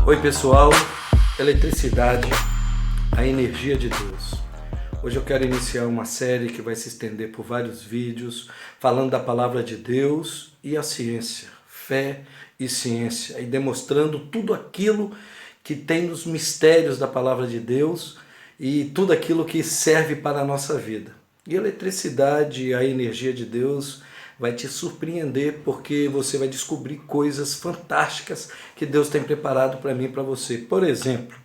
Oi pessoal, eletricidade, a energia de Deus. Hoje eu quero iniciar uma série que vai se estender por vários vídeos, falando da palavra de Deus e a ciência, fé e ciência, e demonstrando tudo aquilo que tem nos mistérios da palavra de Deus e tudo aquilo que serve para a nossa vida. E a eletricidade, a energia de Deus vai te surpreender, porque você vai descobrir coisas fantásticas que Deus tem preparado para mim e para você. Por exemplo,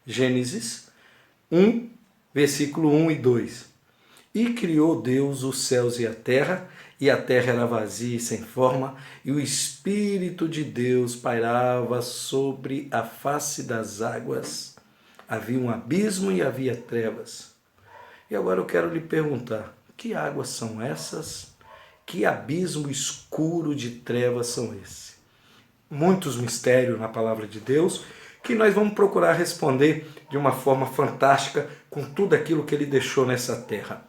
Gênesis 1, versículo 1 e 2. E criou Deus os céus e a terra era vazia e sem forma, e o Espírito de Deus pairava sobre a face das águas. Havia um abismo e havia trevas. E agora eu quero lhe perguntar, que águas são essas? Que abismo escuro de trevas são esses? Muitos mistérios na palavra de Deus que nós vamos procurar responder de uma forma fantástica com tudo aquilo que Ele deixou nessa terra.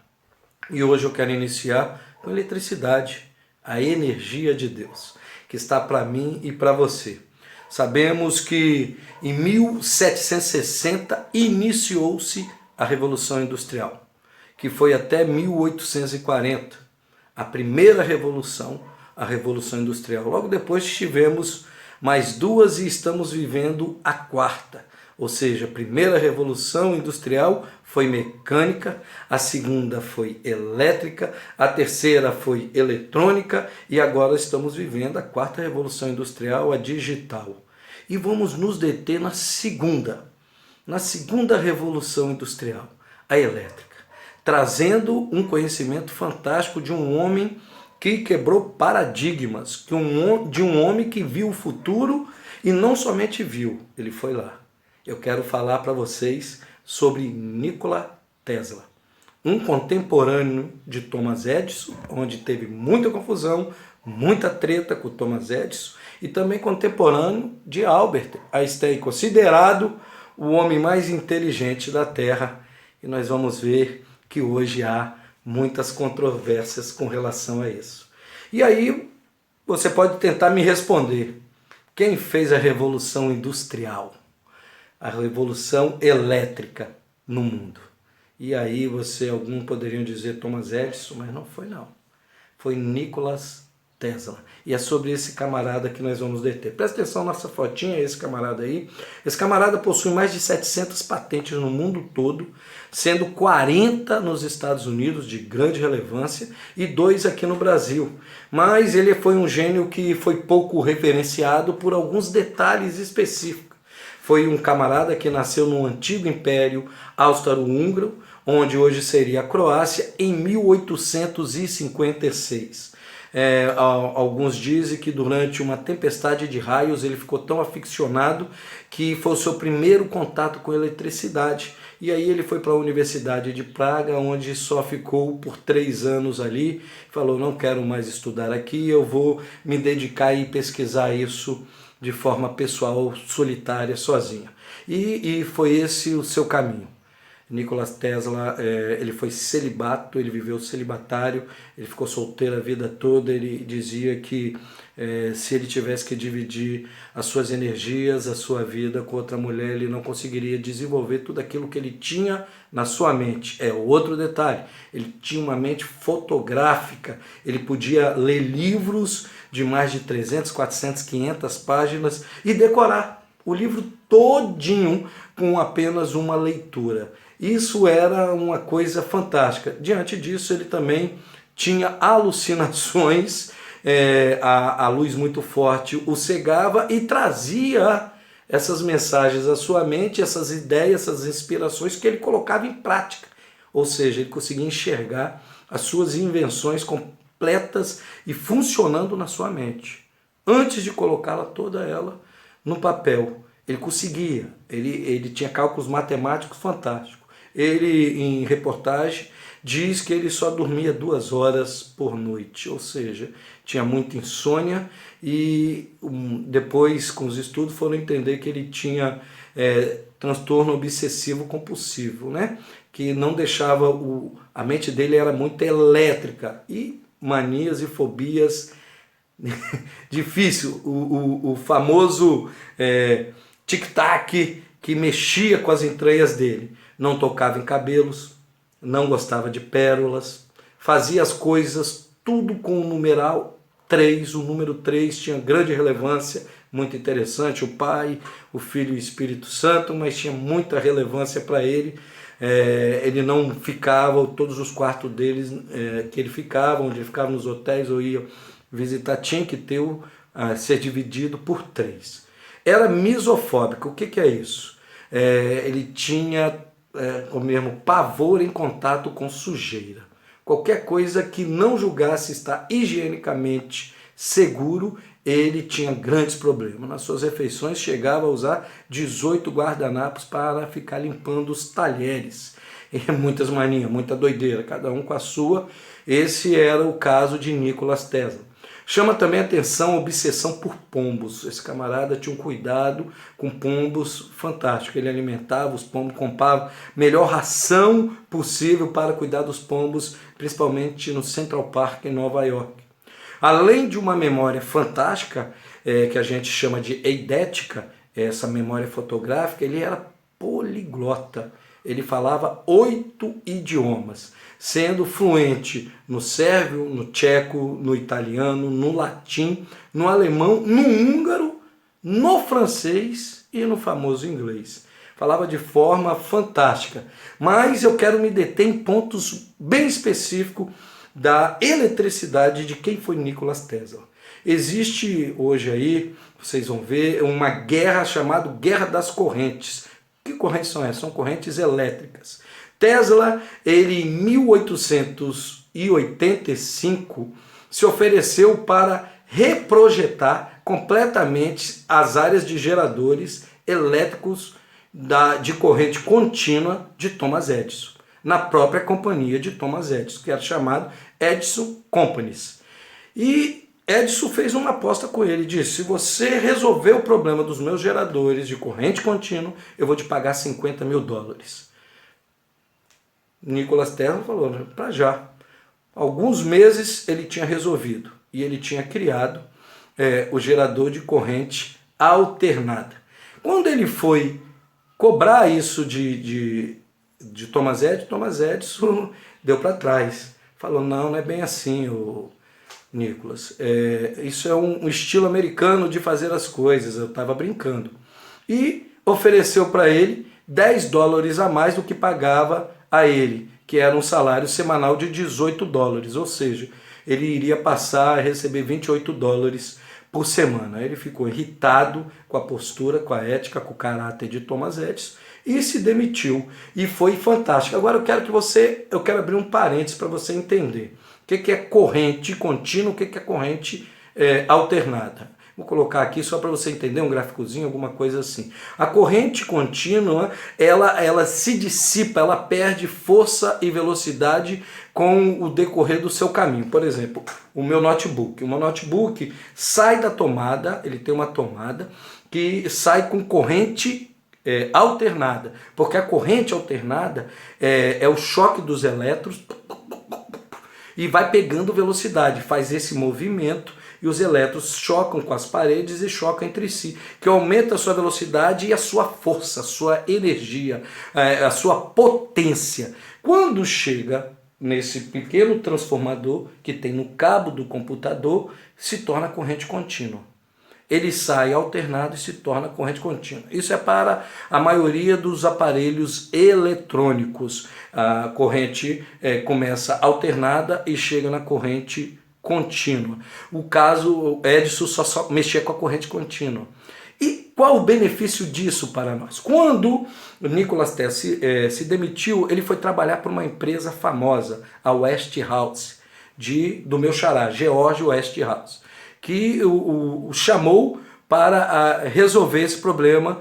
E hoje eu quero iniciar com eletricidade, a energia de Deus, que está para mim e para você. Sabemos que em 1760 iniciou-se a Revolução Industrial, que foi até 1840. A primeira revolução, a Revolução Industrial. Logo depois tivemos mais duas e estamos vivendo a quarta. Ou seja, a primeira Revolução Industrial foi mecânica, a segunda foi elétrica, a terceira foi eletrônica e agora estamos vivendo a quarta Revolução Industrial, a digital. E vamos nos deter na segunda Revolução Industrial, a elétrica, trazendo um conhecimento fantástico de um homem que quebrou paradigmas, de um homem que viu o futuro e não somente viu, ele foi lá. Eu quero falar para vocês sobre Nikola Tesla, um contemporâneo de Thomas Edison, onde teve muita confusão, muita treta com Thomas Edison, e também contemporâneo de Albert Einstein, considerado o homem mais inteligente da Terra, e nós vamos ver que hoje há muitas controvérsias com relação a isso. E aí você pode tentar me responder, quem fez a Revolução Industrial? A Revolução Elétrica no mundo? E aí alguns poderiam dizer Thomas Edison, mas não foi não. Foi Nikola Tesla. E é sobre esse camarada que nós vamos deter. Presta atenção nessa fotinha, esse camarada aí. Esse camarada possui mais de 700 patentes no mundo todo, sendo 40 nos Estados Unidos, de grande relevância, e 2 aqui no Brasil. Mas ele foi um gênio que foi pouco referenciado por alguns detalhes específicos. Foi um camarada que nasceu no antigo Império Austro-Húngaro, onde hoje seria a Croácia, em 1856. Alguns dizem que durante uma tempestade de raios ele ficou tão aficionado que foi o seu primeiro contato com eletricidade. E aí ele foi para a Universidade de Praga, onde só ficou por 3 anos ali. Falou, não quero mais estudar aqui, eu vou me dedicar e pesquisar isso de forma pessoal, solitária, sozinha. E foi esse o seu caminho. Nikola Tesla, ele foi celibato, ele viveu celibatário, ele ficou solteiro a vida toda. Ele dizia que se ele tivesse que dividir as suas energias, a sua vida com outra mulher, ele não conseguiria desenvolver tudo aquilo que ele tinha na sua mente. Outro detalhe, ele tinha uma mente fotográfica, ele podia ler livros de mais de 300, 400, 500 páginas e decorar o livro todinho com apenas uma leitura. Isso era uma coisa fantástica. Diante disso, ele também tinha alucinações, a luz muito forte o cegava e trazia essas mensagens à sua mente, essas ideias, essas inspirações que ele colocava em prática. Ou seja, ele conseguia enxergar as suas invenções completas e funcionando na sua mente. Antes de colocá-la toda ela no papel, ele conseguia, ele tinha cálculos matemáticos fantásticos. Ele, em reportagem, diz que ele só dormia 2 horas por noite, ou seja, tinha muita insônia, e depois, com os estudos, foram entender que ele tinha transtorno obsessivo compulsivo, né? Que não deixava, a mente dele era muito elétrica, e manias e fobias difícil. O famoso tic-tac que mexia com as entranhas dele. Não tocava em cabelos, não gostava de pérolas, fazia as coisas tudo com o numeral 3. O número 3 tinha grande relevância, muito interessante. O Pai, o Filho e o Espírito Santo, mas tinha muita relevância para ele. Ele não ficava, todos os quartos deles que ele ficava, onde ele ficava nos hotéis ou ia visitar, tinha que ser dividido por 3. Era misofóbico. O que é isso? Ele tinha o mesmo pavor em contato com sujeira. Qualquer coisa que não julgasse estar higienicamente seguro, ele tinha grandes problemas. Nas suas refeições chegava a usar 18 guardanapos para ficar limpando os talheres. Muitas manias, muita doideira, cada um com a sua. Esse era o caso de Nikola Tesla. Chama também a atenção a obsessão por pombos. Esse camarada tinha um cuidado com pombos fantástico. Ele alimentava os pombos, comprava a melhor ração possível para cuidar dos pombos, principalmente no Central Park, em Nova York. Além de uma memória fantástica, que a gente chama de eidética, essa memória fotográfica, ele era poliglota. Ele falava 8 idiomas, sendo fluente no sérvio, no tcheco, no italiano, no latim, no alemão, no húngaro, no francês e no famoso inglês. Falava de forma fantástica, mas eu quero me deter em pontos bem específicos da eletricidade de quem foi Nikola Tesla. Existe hoje aí, vocês vão ver, uma guerra chamada Guerra das Correntes. Que correntes são essas? São correntes elétricas. Tesla, ele em 1885 se ofereceu para reprojetar completamente as áreas de geradores elétricos de corrente contínua de Thomas Edison, na própria companhia de Thomas Edison, que era chamado Edison Companies. E Edison fez uma aposta com ele, disse: se você resolver o problema dos meus geradores de corrente contínua, eu vou te pagar $50 mil. Nikola Tesla falou, para já. Alguns meses ele tinha resolvido e ele tinha criado o gerador de corrente alternada. Quando ele foi cobrar isso de Thomas Edison deu para trás. Falou, não é bem assim, Nicolas. Isso é um estilo americano de fazer as coisas, eu estava brincando. E ofereceu para ele $10 a mais do que pagava a ele, que era um salário semanal de $18, ou seja, ele iria passar a receber $28 por semana. Ele ficou irritado com a postura, com a ética, com o caráter de Thomas Edison e se demitiu. E foi fantástico. Agora eu quero abrir um parênteses para você entender. O que é corrente contínua, o que é corrente alternada. Vou colocar aqui só para você entender um gráficozinho, alguma coisa assim. A corrente contínua, ela se dissipa, ela perde força e velocidade com o decorrer do seu caminho. Por exemplo, o meu notebook. O meu notebook sai da tomada, ele tem uma tomada que sai com corrente alternada. Porque a corrente alternada é o choque dos elétrons e vai pegando velocidade, faz esse movimento e os elétrons chocam com as paredes e chocam entre si, que aumenta a sua velocidade e a sua força, a sua energia, a sua potência. Quando chega nesse pequeno transformador que tem no cabo do computador, se torna corrente contínua. Ele sai alternado e se torna corrente contínua. Isso é para a maioria dos aparelhos eletrônicos. A corrente começa alternada e chega na corrente contínua. O caso, Edison só mexia com a corrente contínua. E qual o benefício disso para nós? Quando Nikola Tesla se demitiu, ele foi trabalhar para uma empresa famosa, a Westinghouse, do meu xará, George Westinghouse, que o chamou para resolver esse problema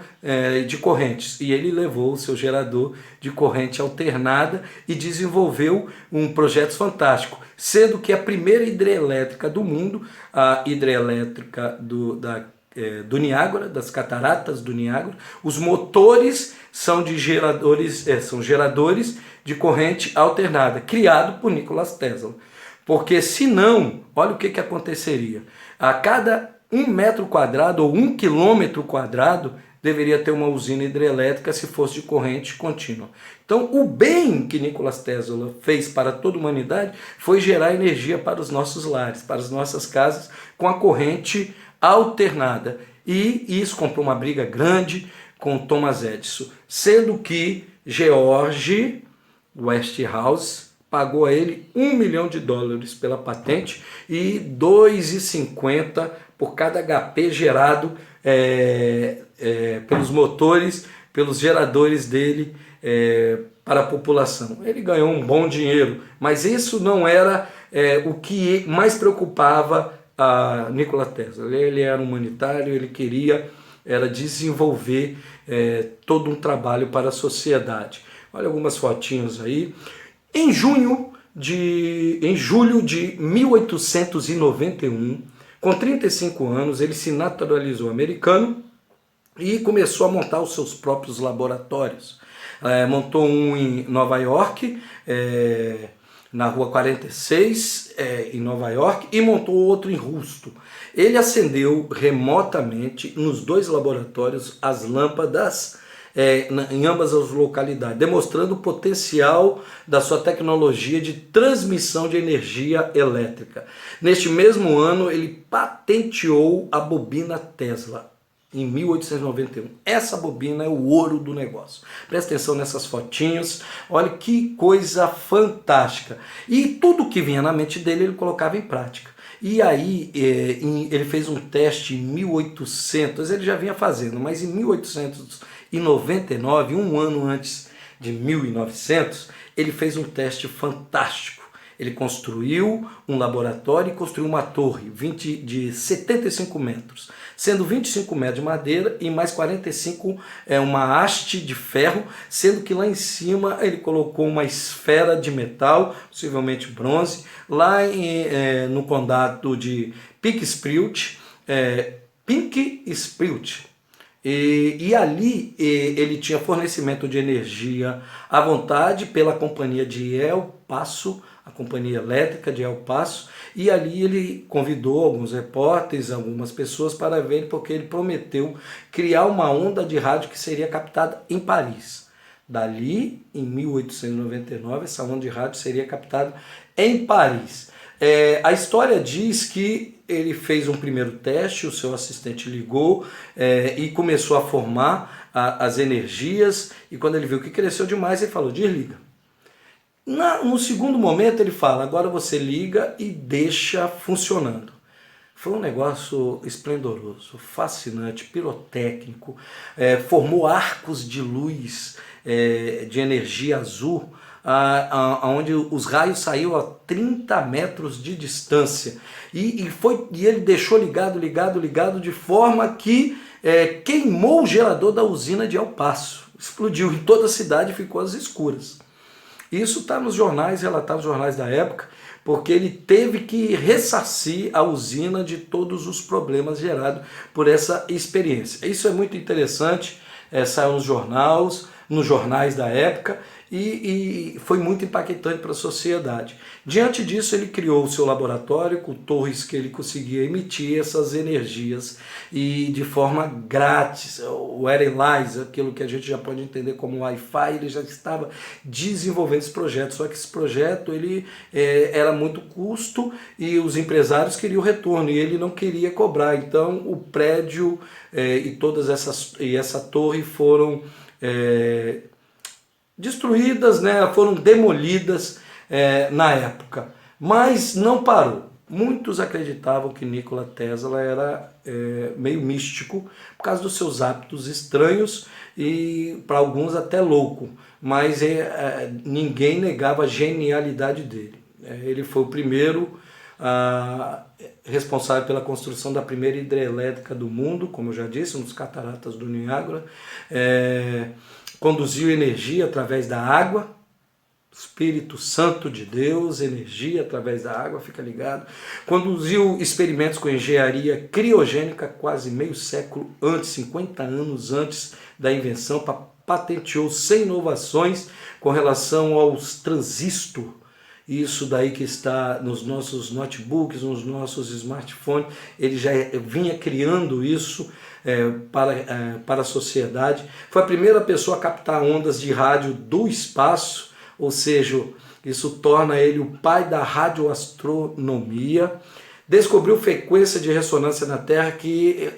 de correntes. E ele levou o seu gerador de corrente alternada e desenvolveu um projeto fantástico, sendo que a primeira hidrelétrica do mundo, a hidrelétrica do Niágara, das cataratas do Niágara, os motores são geradores de corrente alternada, criado por Nikola Tesla. Porque senão, olha o que aconteceria. A cada 1 metro quadrado ou 1 quilômetro quadrado deveria ter uma usina hidrelétrica se fosse de corrente contínua. Então, o bem que Nikola Tesla fez para toda a humanidade foi gerar energia para os nossos lares, para as nossas casas, com a corrente alternada. E isso comprou uma briga grande com Thomas Edison, sendo que George Westinghouse pagou a ele $1 milhão pela patente e 2,50 por cada HP gerado pelos motores, pelos geradores dele para a população. Ele ganhou um bom dinheiro, mas isso não era o que mais preocupava a Nikola Tesla. Ele era humanitário, ele queria desenvolver todo um trabalho para a sociedade. Olha algumas fotinhos aí. Em julho de 1891, com 35 anos, ele se naturalizou americano e começou a montar os seus próprios laboratórios. Montou um em Nova York, na rua 46, em Nova York, e montou outro em Houston. Ele acendeu remotamente nos 2 laboratórios as lâmpadas em ambas as localidades, demonstrando o potencial da sua tecnologia de transmissão de energia elétrica. Neste mesmo ano, ele patenteou a bobina Tesla, em 1891. Essa bobina é o ouro do negócio. Presta atenção nessas fotinhos, olha que coisa fantástica. E tudo que vinha na mente dele, ele colocava em prática. E aí ele fez um teste em 1800, ele já vinha fazendo, mas em 1899, um ano antes de 1900, ele fez um teste fantástico. Ele construiu um laboratório e construiu uma torre de 75 metros, sendo 25 metros de madeira e mais 45 uma haste de ferro, sendo que lá em cima ele colocou uma esfera de metal, possivelmente bronze, lá no condado de Pinksprut, e ali ele tinha fornecimento de energia à vontade pela companhia de El Paso, a companhia elétrica de El Paso, e ali ele convidou alguns repórteres, algumas pessoas para ver, porque ele prometeu criar uma onda de rádio que seria captada em Paris. Dali, em 1899, essa onda de rádio seria captada em Paris. A história diz que ele fez um primeiro teste, o seu assistente ligou e começou a formar as energias, e quando ele viu que cresceu demais, ele falou, desliga. No segundo momento ele fala, agora você liga e deixa funcionando. Foi um negócio esplendoroso, fascinante, pirotécnico, formou arcos de luz de energia azul, onde os raios saíam a 30 metros de distância. E ele deixou ligado, de forma que queimou o gerador da usina de El Paso. Explodiu em toda a cidade e ficou às escuras. Isso está nos jornais, relatado nos jornais da época, porque ele teve que ressarcir a usina de todos os problemas gerados por essa experiência. Isso é muito interessante, saiu nos jornais da época, e foi muito impactante para a sociedade. Diante disso, ele criou o seu laboratório com torres que ele conseguia emitir essas energias e de forma grátis. O wireless, aquilo que a gente já pode entender como Wi-Fi, ele já estava desenvolvendo esse projeto, só que esse projeto ele era muito custo e os empresários queriam retorno e ele não queria cobrar. Então o prédio e essa torre foram destruídas, foram demolidas na época, mas não parou. Muitos acreditavam que Nikola Tesla era meio místico por causa dos seus hábitos estranhos e para alguns até louco, mas ninguém negava a genialidade dele. Ele foi o primeiro responsável pela construção da primeira hidrelétrica do mundo, como eu já disse, nos cataratas do Niágara. Conduziu energia através da água, Espírito Santo de Deus, energia através da água, fica ligado. Conduziu experimentos com engenharia criogênica quase meio século antes, 50 anos antes da invenção, patenteou 100 inovações com relação aos transistores isso daí que está nos nossos notebooks, nos nossos smartphones, ele já vinha criando isso para a sociedade. Foi a primeira pessoa a captar ondas de rádio do espaço, ou seja, isso torna ele o pai da radioastronomia. Descobriu frequência de ressonância na Terra que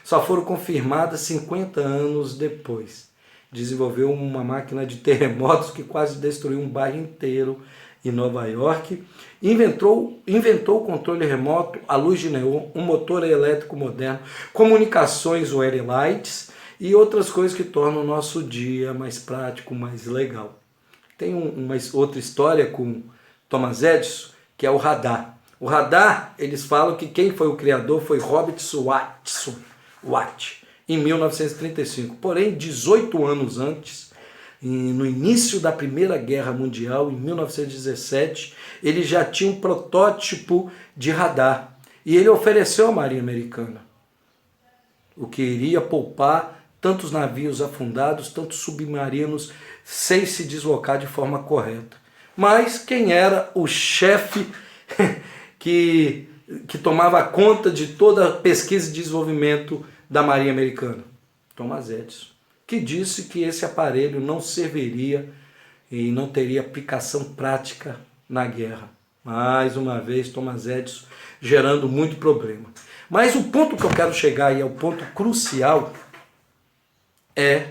só foram confirmadas 50 anos depois. Desenvolveu uma máquina de terremotos que quase destruiu um bairro inteiro em Nova York. Inventou o controle remoto, a luz de neon, um motor elétrico moderno, comunicações wireless e outras coisas que tornam o nosso dia mais prático, mais legal. Tem uma outra história com Thomas Edison, que é o radar. O radar, eles falam que quem foi o criador foi Robert Watt, em 1935. Porém, 18 anos antes, no início da Primeira Guerra Mundial, em 1917, ele já tinha um protótipo de radar. E ele ofereceu à Marinha Americana, o que iria poupar tantos navios afundados, tantos submarinos, sem se deslocar de forma correta. Mas quem era o chefe que tomava conta de toda a pesquisa e desenvolvimento da Marinha Americana? Thomas Edison, que disse que esse aparelho não serviria e não teria aplicação prática na guerra. Mais uma vez, Thomas Edison gerando muito problema. Mas o ponto que eu quero chegar, e é o ponto crucial, é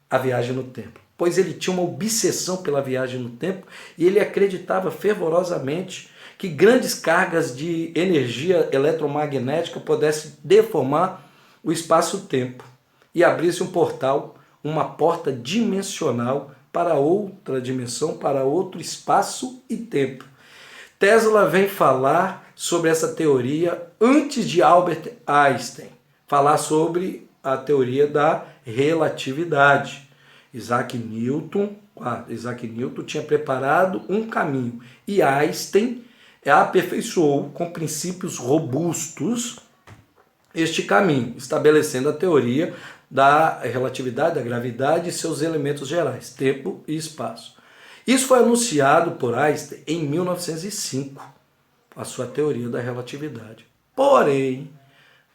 a viagem no tempo. Pois ele tinha uma obsessão pela viagem no tempo e ele acreditava fervorosamente que grandes cargas de energia eletromagnética pudessem deformar o espaço-tempo e abrisse um portal, uma porta dimensional para outra dimensão, para outro espaço e tempo. Tesla vem falar sobre essa teoria antes de Albert Einstein falar sobre a teoria da relatividade. Isaac Newton tinha preparado um caminho e Einstein aperfeiçoou com princípios robustos este caminho, estabelecendo a teoria da relatividade, da gravidade e seus elementos gerais, tempo e espaço. Isso foi anunciado por Einstein em 1905, a sua teoria da relatividade. Porém,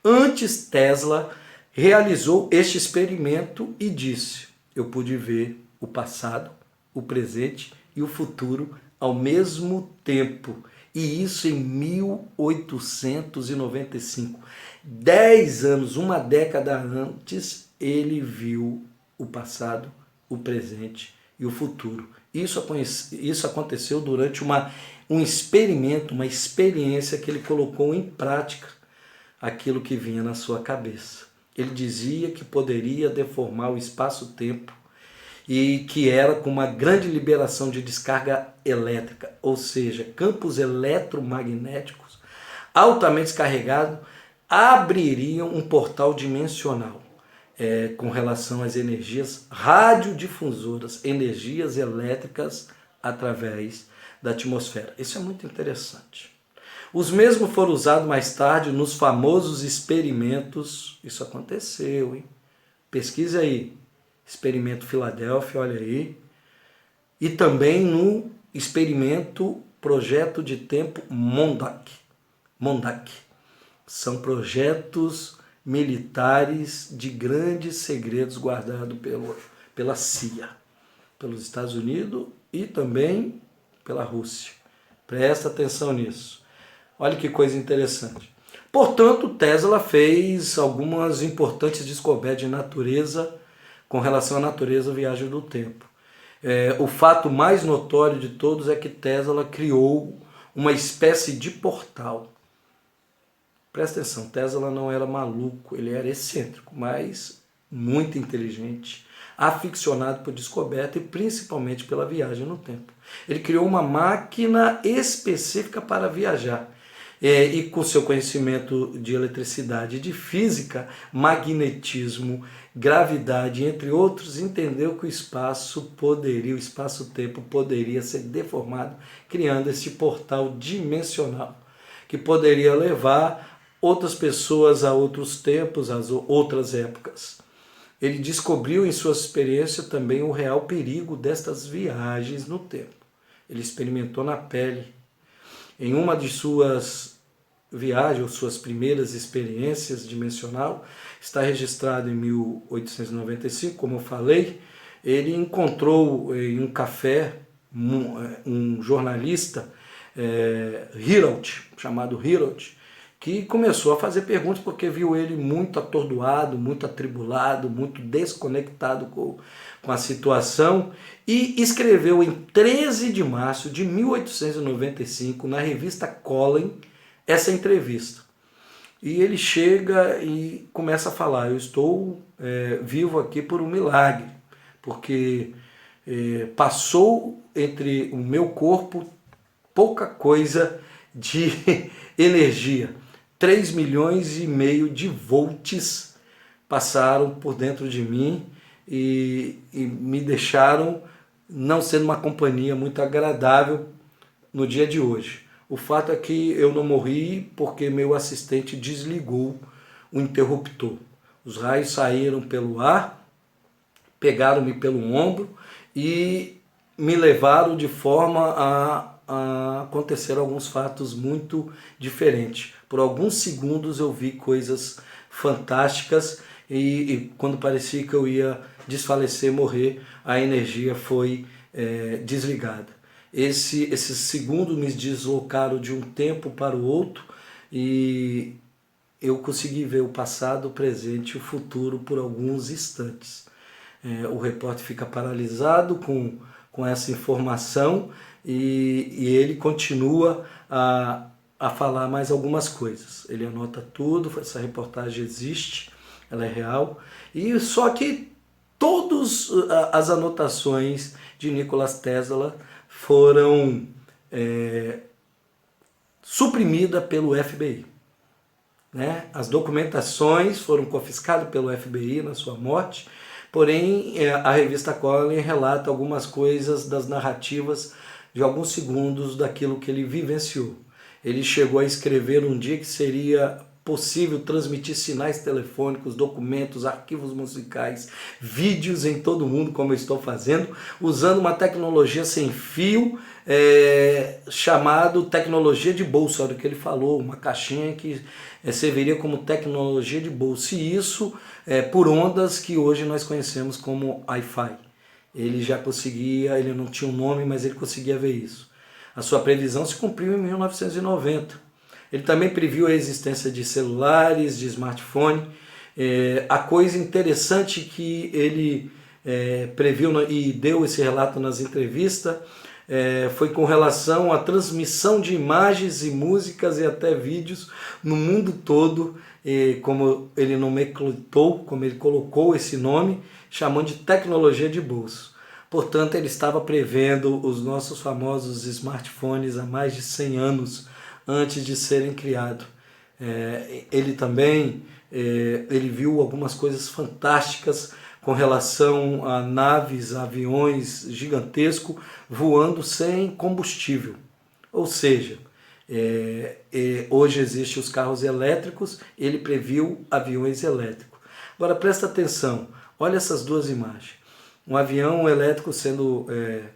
antes Tesla realizou este experimento e disse: eu pude ver o passado, o presente e o futuro ao mesmo tempo. E isso em 1895. 10 anos, uma década antes, ele viu o passado, o presente e o futuro. Isso aconteceu durante um experimento, uma experiência que ele colocou em prática aquilo que vinha na sua cabeça. Ele dizia que poderia deformar o espaço-tempo e que era com uma grande liberação de descarga elétrica, ou seja, campos eletromagnéticos altamente descarregados abririam um portal dimensional com relação às energias radiodifusoras, energias elétricas através da atmosfera. Isso é muito interessante. Os mesmos foram usados mais tarde nos famosos experimentos. Isso aconteceu, hein? Pesquise aí. Experimento Filadélfia, olha aí. E também no experimento Projeto de Tempo Mondac. São projetos militares de grandes segredos guardados pela CIA, pelos Estados Unidos e também pela Rússia. Presta atenção nisso. Olha que coisa interessante. Portanto, Tesla fez algumas importantes descobertas de natureza com relação à natureza viagem do tempo. O fato mais notório de todos é que Tesla criou uma espécie de portal. Presta atenção, Tesla não era maluco, ele era excêntrico, mas muito inteligente, aficionado por descoberta e principalmente pela viagem no tempo. Ele criou uma máquina específica para viajar. E com seu conhecimento de eletricidade, de física, magnetismo, gravidade, entre outros, entendeu que o espaço-tempo poderia ser deformado, criando esse portal dimensional, que poderia levar outras pessoas a outros tempos, a outras épocas. Ele descobriu em sua experiência também o real perigo destas viagens no tempo. ele experimentou na pele. Em uma de suas viagens, ou suas primeiras experiências dimensional, está registrado em 1895, como eu falei, ele encontrou em um café um jornalista, chamado Herold, que começou a fazer perguntas porque viu ele muito atordoado, muito atribulado, muito desconectado com a situação, e escreveu em 13 de março de 1895, na revista Colin, essa entrevista. E ele chega e começa a falar: eu estou vivo aqui por um milagre, porque passou entre o meu corpo pouca coisa de energia. 3,5 milhões de volts passaram por dentro de mim e me deixaram não sendo uma companhia muito agradável no dia de hoje. O fato é que eu não morri porque meu assistente desligou o interruptor. Os raios saíram pelo ar, pegaram-me pelo ombro e me levaram de forma a acontecer alguns fatos muito diferentes. Por alguns segundos eu vi coisas fantásticas e quando parecia que eu ia desfalecer, morrer, a energia foi desligada. Esses segundos me deslocaram de um tempo para o outro e eu consegui ver o passado, o presente e o futuro por alguns instantes. O repórter fica paralisado com essa informação e ele continua a falar mais algumas coisas. Ele anota tudo, essa reportagem existe, ela é real, e só que todas as anotações de Nikola Tesla foram suprimidas pelo FBI. Né? As documentações foram confiscadas pelo FBI na sua morte, porém a revista Colin relata algumas coisas das narrativas de alguns segundos daquilo que ele vivenciou. Ele chegou a escrever um dia que seria possível transmitir sinais telefônicos, documentos, arquivos musicais, vídeos em todo mundo, como eu estou fazendo, usando uma tecnologia sem fio, chamado tecnologia de bolsa, era o que ele falou, uma caixinha que serviria como tecnologia de bolsa, e isso por ondas que hoje nós conhecemos como Wi-Fi. Ele já conseguia, ele não tinha um nome, mas ele conseguia ver isso. A sua previsão se cumpriu em 1990. Ele também previu a existência de celulares, de smartphone. A coisa interessante que ele previu e deu esse relato nas entrevistas foi com relação à transmissão de imagens e músicas e até vídeos no mundo todo, como ele nomenclatou, como ele colocou esse nome, chamando de tecnologia de bolso. Portanto, ele estava prevendo os nossos famosos smartphones há mais de 100 anos antes de serem criados. Ele também ele viu algumas coisas fantásticas com relação a naves, aviões gigantescos voando sem combustível. Ou seja, hoje existem os carros elétricos, ele previu aviões elétricos. Agora presta atenção, olha essas duas imagens. Um avião elétrico sendo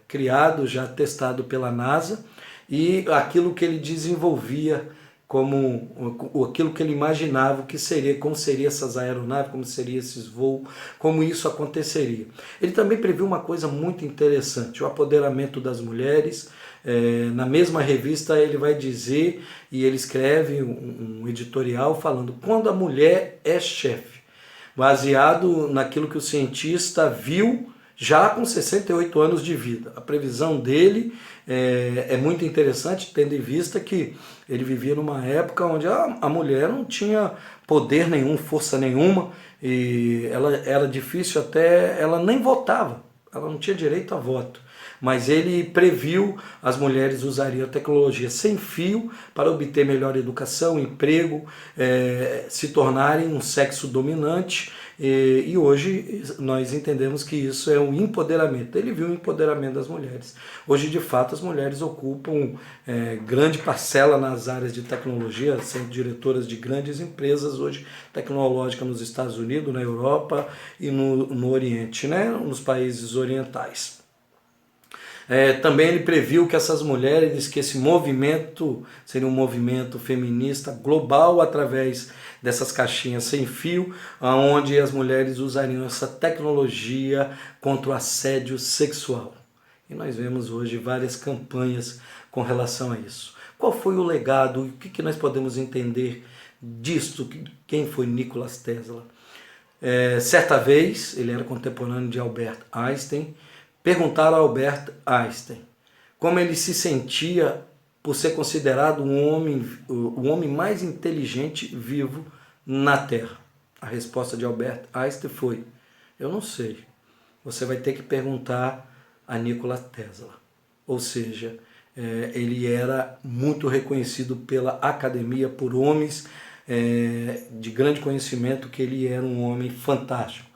criado, já testado pela NASA, e aquilo que ele desenvolvia, aquilo que ele imaginava que seria, como seriam essas aeronaves, como seriam esses voos, como isso aconteceria. Ele também previu uma coisa muito interessante, o apoderamento das mulheres. Na mesma revista ele vai dizer, e ele escreve um editorial falando: quando a mulher é chefe, baseado naquilo que o cientista viu já com 68 anos de vida. A previsão dele é muito interessante, tendo em vista que ele vivia numa época onde a mulher não tinha poder nenhum, força nenhuma, e ela era difícil até, ela nem votava, ela não tinha direito a voto. Mas ele previu as mulheres usariam a tecnologia sem fio para obter melhor educação, emprego, se tornarem um sexo dominante, e hoje nós entendemos que isso é um empoderamento. Ele viu o empoderamento das mulheres. Hoje, de fato, as mulheres ocupam grande parcela nas áreas de tecnologia, sendo diretoras de grandes empresas hoje tecnológicas nos Estados Unidos, na Europa e no Oriente, né? Nos países orientais. Também ele previu que essas mulheres, que esse movimento seria um movimento feminista global através dessas caixinhas sem fio, onde as mulheres usariam essa tecnologia contra o assédio sexual. E nós vemos hoje várias campanhas com relação a isso. Qual foi o legado? O que nós podemos entender disto? Quem foi Nikola Tesla? Certa vez, ele era contemporâneo de Albert Einstein, perguntaram a Albert Einstein como ele se sentia por ser considerado o homem mais inteligente vivo na Terra. A resposta de Albert Einstein foi: eu não sei, você vai ter que perguntar a Nikola Tesla. Ou seja, ele era muito reconhecido pela academia, por homens de grande conhecimento, que ele era um homem fantástico.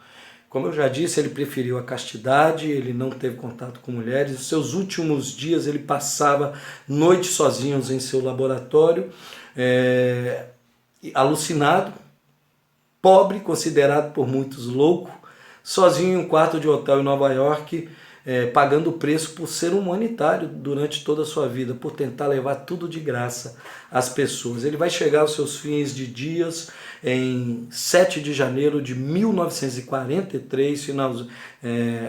Como eu já disse, ele preferiu a castidade, ele não teve contato com mulheres. Os seus últimos dias ele passava noites sozinhos em seu laboratório, alucinado, pobre, considerado por muitos louco, sozinho em um quarto de hotel em Nova York, pagando o preço por ser humanitário durante toda a sua vida, por tentar levar tudo de graça às pessoas. Ele vai chegar aos seus fins de dias em 7 de janeiro de 1943,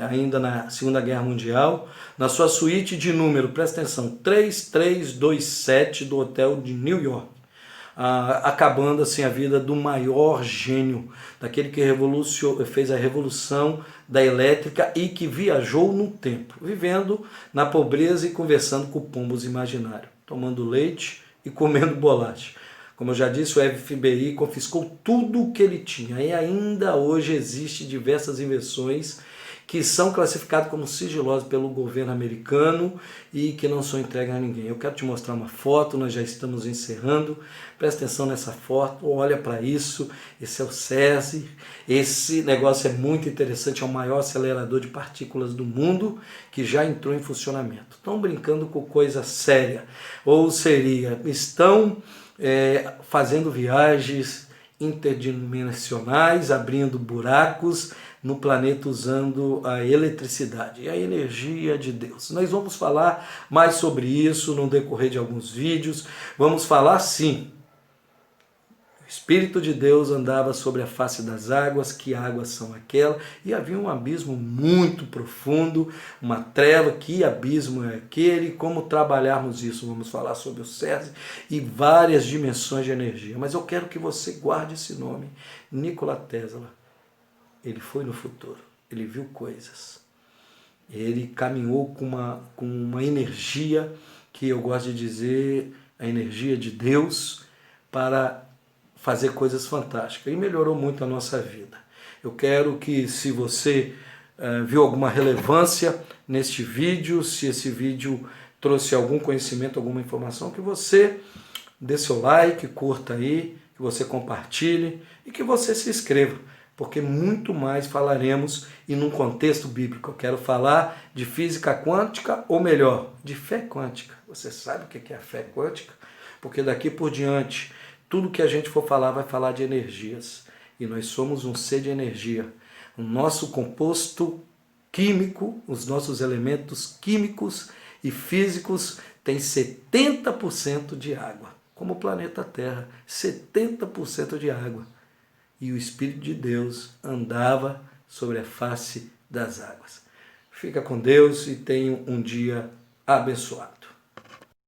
ainda na Segunda Guerra Mundial, na sua suíte de número, presta atenção, 3327 do hotel de New York. Acabando assim a vida do maior gênio, daquele que fez a revolução da elétrica e que viajou no tempo, vivendo na pobreza e conversando com pombos imaginários, tomando leite e comendo bolacha. Como eu já disse, o FBI confiscou tudo o que ele tinha, e ainda hoje existem diversas invenções que são classificadas como sigilosas pelo governo americano e que não são entregues a ninguém. Eu quero te mostrar uma foto, nós já estamos encerrando. Presta atenção nessa foto, olha para isso. Esse é o César. Esse negócio é muito interessante, é o maior acelerador de partículas do mundo que já entrou em funcionamento. Estão brincando com coisa séria. Ou seria, estão fazendo viagens interdimensionais, abrindo buracos no planeta usando a eletricidade e a energia de Deus. Nós vamos falar mais sobre isso no decorrer de alguns vídeos. Vamos falar sim. O Espírito de Deus andava sobre a face das águas, que águas são aquelas, e havia um abismo muito profundo, uma treva, que abismo é aquele, como trabalharmos isso. Vamos falar sobre o César e várias dimensões de energia. Mas eu quero que você guarde esse nome, Nikola Tesla. Ele foi no futuro, ele viu coisas, ele caminhou com uma energia que eu gosto de dizer, a energia de Deus, para fazer coisas fantásticas, e melhorou muito a nossa vida. Eu quero que, se você viu alguma relevância neste vídeo, se esse vídeo trouxe algum conhecimento, alguma informação, que você dê seu like, curta aí, que você compartilhe e que você se inscreva, porque muito mais falaremos e num contexto bíblico. Eu quero falar de física quântica, ou melhor, de fé quântica. Você sabe o que é a fé quântica? Porque daqui por diante, tudo que a gente for falar vai falar de energias. E nós somos um ser de energia. O nosso composto químico, os nossos elementos químicos e físicos têm 70% de água. Como o planeta Terra, 70% de água. E o Espírito de Deus andava sobre a face das águas. Fica com Deus e tenha um dia abençoado.